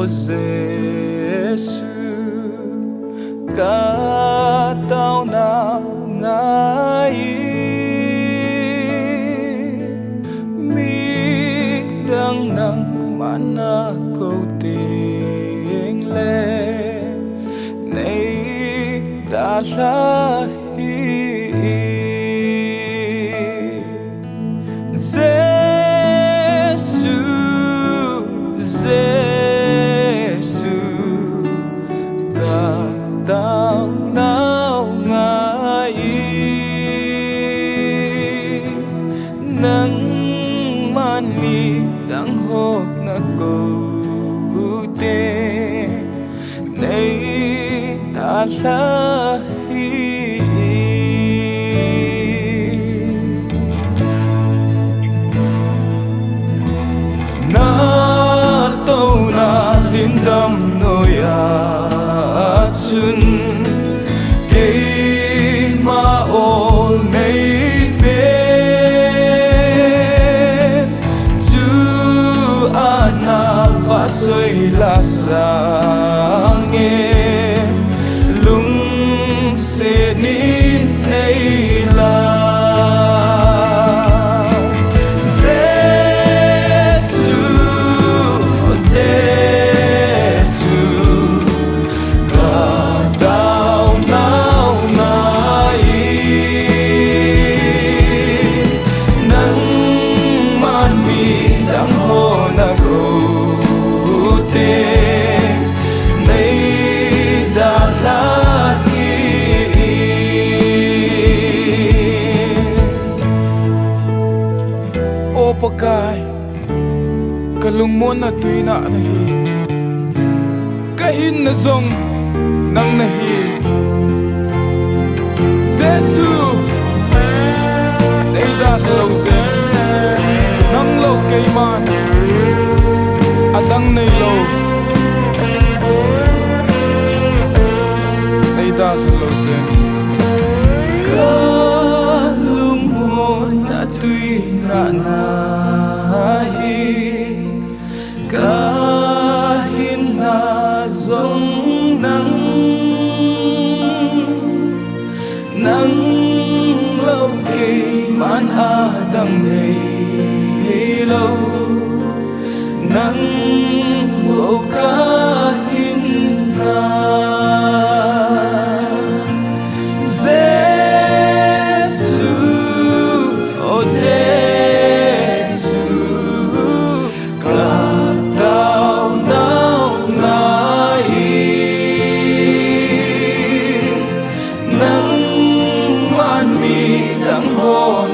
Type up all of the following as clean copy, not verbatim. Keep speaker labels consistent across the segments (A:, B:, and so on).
A: Giêsu cả tao na ngai mi đang nang mana câu tiếng lên này đã là tao nao ngại nắng man mi đang hốt na câu tê này đã là na tàu na lim đam nôi chun ke ma o nei pe tu ana va soi la sang nghe lung se ni nei la pakai kalung mo na tuy na nahi kahin na zong nang nahi Giêsu đây đã lâu rồi nang lâu cây man adang nay lâu đây đã lâu rồi kalung mo na tuy na kahin na zong nang lâu cây man adang nay lâu nang mo kahin na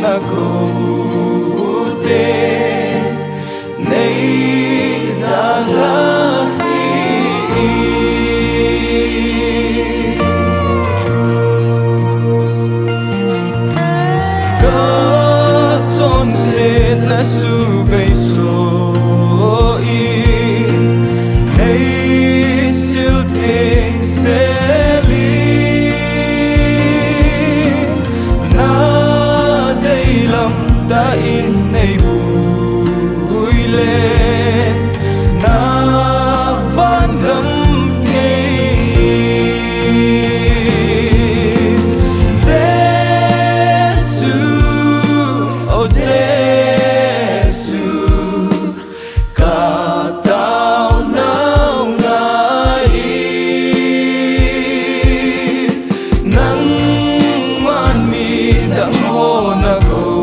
A: na câu tê này đã là có chốn sẽ na su bay so này siêu tình sẽ ta in nay vui lên na van gấm ngay Giêsu oh Giêsu cả tao nao ngại nắng man mi đang hồ na câu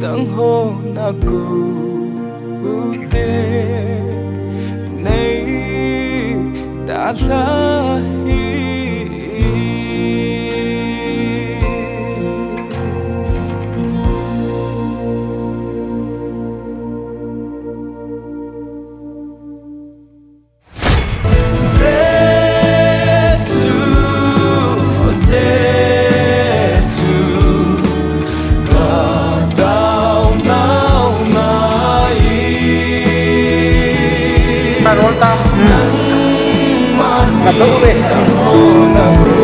A: đang hô na câu tê này đã ra
B: man roll tam. Nagdo be.